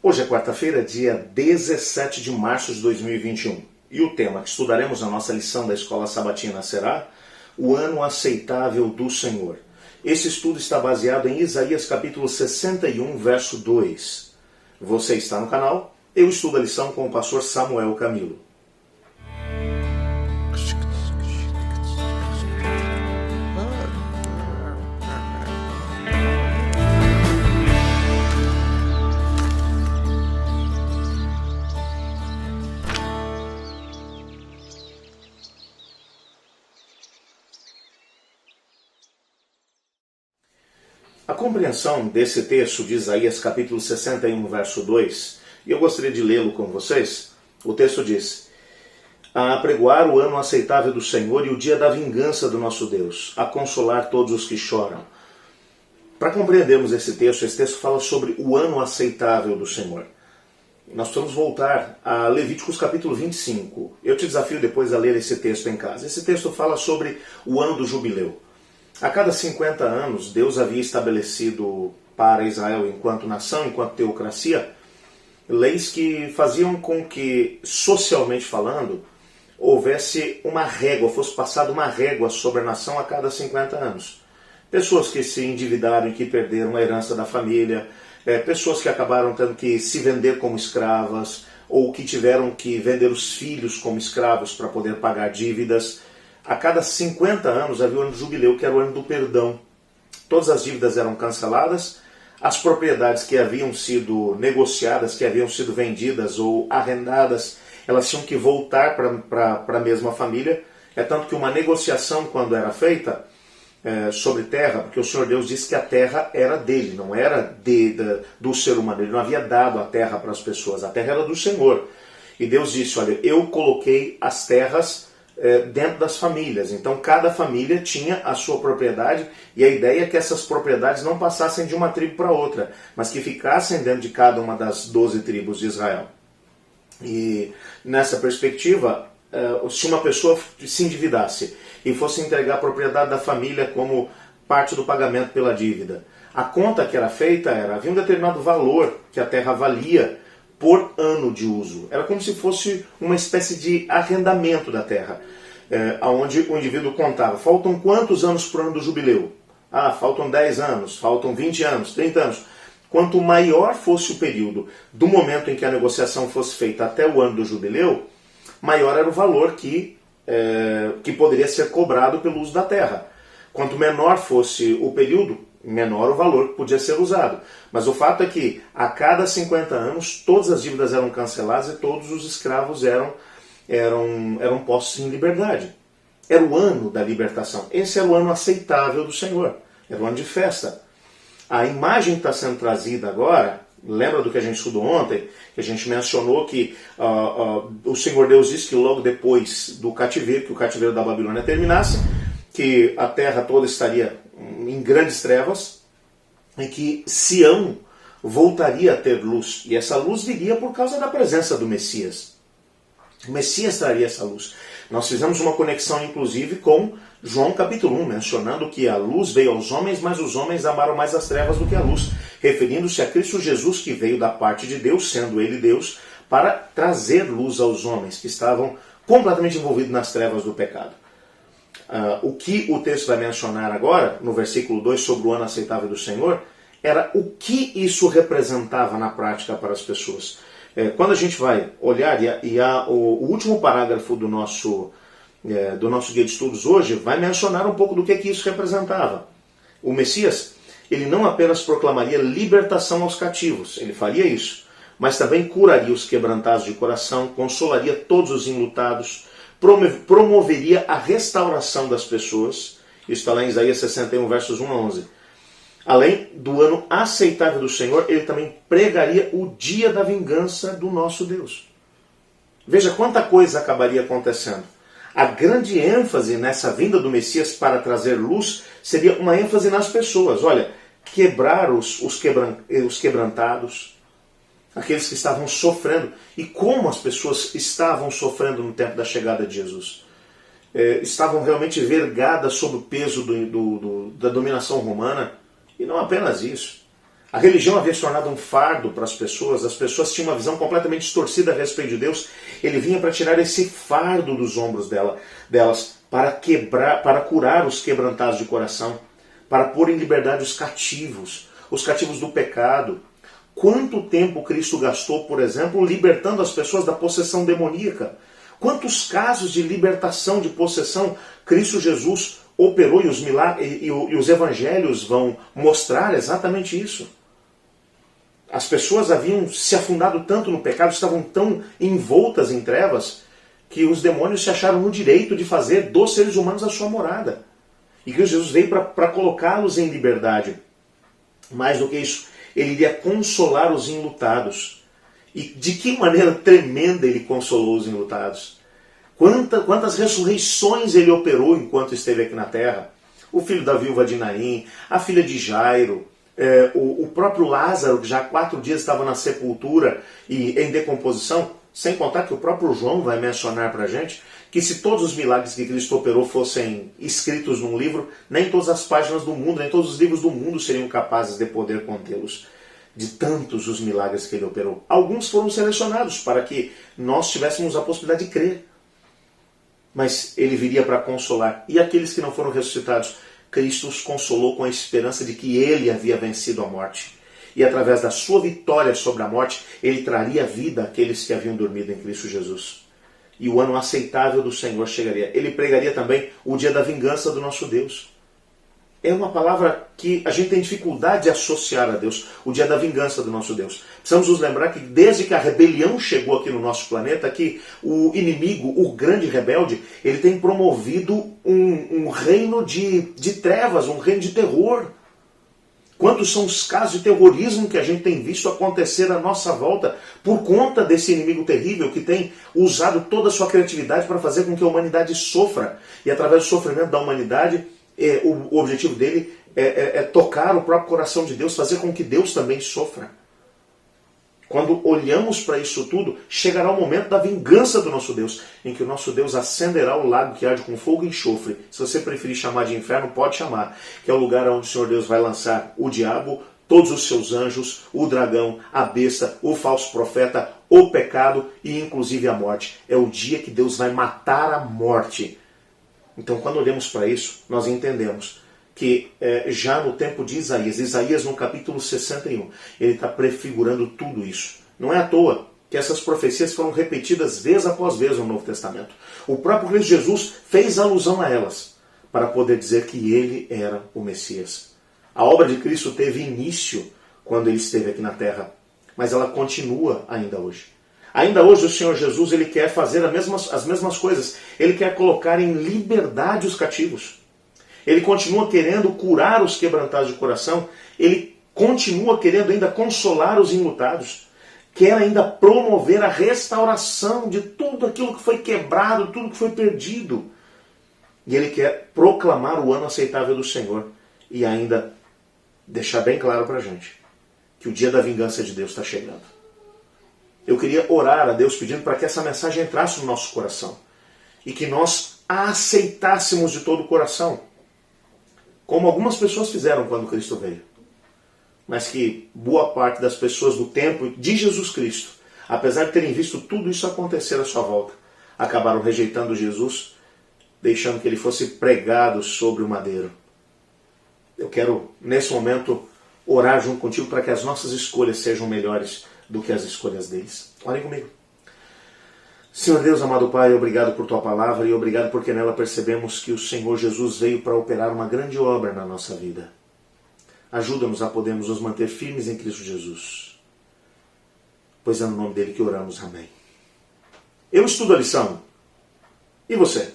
Hoje é quarta-feira, dia 17 de março de 2021. E o tema que estudaremos na nossa lição da Escola Sabatina será o Ano Aceitável do Senhor. Esse estudo está baseado em Isaías capítulo 61, verso 2. Você está no canal, eu estudo a lição com o pastor Samuel Camilo. A compreensão desse texto de Isaías capítulo 61, verso 2, e eu gostaria de lê-lo com vocês. O texto diz: a apregoar o ano aceitável do Senhor e o dia da vingança do nosso Deus, a consolar todos os que choram. Para compreendermos esse texto fala sobre o ano aceitável do Senhor. Nós precisamos voltar a Levíticos capítulo 25. Eu te desafio depois a ler esse texto em casa. Esse texto fala sobre o ano do jubileu. A cada 50 anos, Deus havia estabelecido para Israel, enquanto nação, enquanto teocracia, leis que faziam com que, socialmente falando, houvesse uma régua, fosse passada uma régua sobre a nação a cada 50 anos. Pessoas que se endividaram e que perderam a herança da família, pessoas que acabaram tendo que se vender como escravas, ou que tiveram que vender os filhos como escravos para poder pagar dívidas. A cada 50 anos havia o ano do jubileu, que era o ano do perdão. Todas as dívidas eram canceladas, as propriedades que haviam sido negociadas, que haviam sido vendidas ou arrendadas, elas tinham que voltar para a mesma família. É tanto que uma negociação, quando era feita sobre terra, porque o Senhor Deus disse que a terra era dele, não era do ser humano. Ele não havia dado a terra para as pessoas, a terra era do Senhor. E Deus disse: olha, eu coloquei as terras dentro das famílias. Então cada família tinha a sua propriedade e a ideia é que essas propriedades não passassem de uma tribo para outra, mas que ficassem dentro de cada uma das 12 tribos de Israel. E nessa perspectiva, se uma pessoa se endividasse e fosse entregar a propriedade da família como parte do pagamento pela dívida, a conta que era feita havia um determinado valor que a terra valia por ano de uso. Era como se fosse uma espécie de arrendamento da terra, onde o indivíduo contava: faltam quantos anos para o ano do jubileu? Faltam 10 anos, faltam 20 anos, 30 anos. Quanto maior fosse o período do momento em que a negociação fosse feita até o ano do jubileu, maior era o valor que poderia ser cobrado pelo uso da terra. Quanto menor fosse o período, menor o valor que podia ser usado. Mas o fato é que a cada 50 anos todas as dívidas eram canceladas e todos os escravos eram postos em liberdade. Era o ano da libertação. Esse era o ano aceitável do Senhor. Era o ano de festa. A imagem que está sendo trazida agora, lembra do que a gente estudou ontem? Que a gente mencionou que o Senhor Deus disse que logo depois do cativeiro, que o cativeiro da Babilônia terminasse, que a terra toda estaria em grandes trevas e que Sião voltaria a ter luz. E essa luz viria por causa da presença do Messias. O Messias traria essa luz. Nós fizemos uma conexão, inclusive, com João capítulo 1, mencionando que a luz veio aos homens, mas os homens amaram mais as trevas do que a luz, referindo-se a Cristo Jesus, que veio da parte de Deus, sendo ele Deus, para trazer luz aos homens que estavam completamente envolvidos nas trevas do pecado. O que o texto vai mencionar agora, no versículo 2, sobre o ano aceitável do Senhor, era o que isso representava na prática para as pessoas. Quando a gente vai olhar, o último parágrafo do nosso guia de estudos hoje vai mencionar um pouco do que isso representava. O Messias, ele não apenas proclamaria libertação aos cativos, ele faria isso, mas também curaria os quebrantados de coração, consolaria todos os enlutados, promoveria a restauração das pessoas. Isso está lá em Isaías 61, versos 1 a 11. Além do ano aceitável do Senhor, ele também pregaria o dia da vingança do nosso Deus. Veja quanta coisa acabaria acontecendo. A grande ênfase nessa vinda do Messias para trazer luz seria uma ênfase nas pessoas. Olha, quebrar os quebrantados, aqueles que estavam sofrendo. E como as pessoas estavam sofrendo no tempo da chegada de Jesus? Estavam realmente vergadas sob o peso da dominação romana. E não apenas isso. A religião havia se tornado um fardo para as pessoas tinham uma visão completamente distorcida a respeito de Deus. Ele vinha para tirar esse fardo dos ombros delas, para curar os quebrantados de coração, para pôr em liberdade os cativos do pecado. Quanto tempo Cristo gastou, por exemplo, libertando as pessoas da possessão demoníaca? Quantos casos de libertação de possessão Cristo Jesus operou, e os evangelhos vão mostrar exatamente isso. As pessoas haviam se afundado tanto no pecado, estavam tão envoltas em trevas, que os demônios se acharam no direito de fazer dos seres humanos a sua morada. E Cristo Jesus veio para colocá-los em liberdade. Mais do que isso, ele iria consolar os enlutados. E de que maneira tremenda ele consolou os enlutados. Quantas ressurreições ele operou enquanto esteve aqui na terra. O filho da viúva de Naim, a filha de Jairo, o próprio Lázaro, que já há 4 dias estava na sepultura e em decomposição, sem contar que o próprio João vai mencionar para a gente que se todos os milagres que Cristo operou fossem escritos num livro, nem todas as páginas do mundo, nem todos os livros do mundo seriam capazes de poder contê-los. De tantos os milagres que ele operou. Alguns foram selecionados para que nós tivéssemos a possibilidade de crer. Mas ele viria para consolar. E aqueles que não foram ressuscitados, Cristo os consolou com a esperança de que ele havia vencido a morte. E através da sua vitória sobre a morte, ele traria vida àqueles que haviam dormido em Cristo Jesus. E o ano aceitável do Senhor chegaria. Ele pregaria também o dia da vingança do nosso Deus. É uma palavra que a gente tem dificuldade de associar a Deus, o dia da vingança do nosso Deus. Precisamos nos lembrar que desde que a rebelião chegou aqui no nosso planeta, que o inimigo, o grande rebelde, ele tem promovido um reino de trevas, um reino de terror. Quantos são os casos de terrorismo que a gente tem visto acontecer à nossa volta por conta desse inimigo terrível que tem usado toda a sua criatividade para fazer com que a humanidade sofra. E através do sofrimento da humanidade, o objetivo dele é tocar o próprio coração de Deus, fazer com que Deus também sofra. Quando olhamos para isso tudo, chegará o momento da vingança do nosso Deus, em que o nosso Deus acenderá o lago que arde com fogo e enxofre. Se você preferir chamar de inferno, pode chamar, que é o lugar onde o Senhor Deus vai lançar o diabo, todos os seus anjos, o dragão, a besta, o falso profeta, o pecado e inclusive a morte. É o dia que Deus vai matar a morte. Então, quando olhamos para isso, nós entendemos que já no tempo de Isaías no capítulo 61, ele está prefigurando tudo isso. Não é à toa que essas profecias foram repetidas vez após vez no Novo Testamento. O próprio Cristo Jesus fez alusão a elas, para poder dizer que ele era o Messias. A obra de Cristo teve início quando ele esteve aqui na terra, mas ela continua ainda hoje. Ainda hoje o Senhor Jesus ele quer fazer as mesmas coisas. Ele quer colocar em liberdade os cativos. Ele continua querendo curar os quebrantados de coração. Ele continua querendo ainda consolar os enlutados. Quer ainda promover a restauração de tudo aquilo que foi quebrado, tudo que foi perdido. E ele quer proclamar o ano aceitável do Senhor. E ainda deixar bem claro para a gente que o dia da vingança de Deus está chegando. Eu queria orar a Deus pedindo para que essa mensagem entrasse no nosso coração. E que nós a aceitássemos de todo o coração. Como algumas pessoas fizeram quando Cristo veio. Mas que boa parte das pessoas do tempo de Jesus Cristo, apesar de terem visto tudo isso acontecer à sua volta, acabaram rejeitando Jesus, deixando que ele fosse pregado sobre o madeiro. Eu quero, nesse momento, orar junto contigo para que as nossas escolhas sejam melhores do que as escolhas deles. Orem comigo. Senhor Deus, amado Pai, obrigado por Tua palavra e obrigado porque nela percebemos que o Senhor Jesus veio para operar uma grande obra na nossa vida. Ajuda-nos a podermos nos manter firmes em Cristo Jesus. Pois é no nome dele que oramos. Amém. Eu estudo a lição. E você?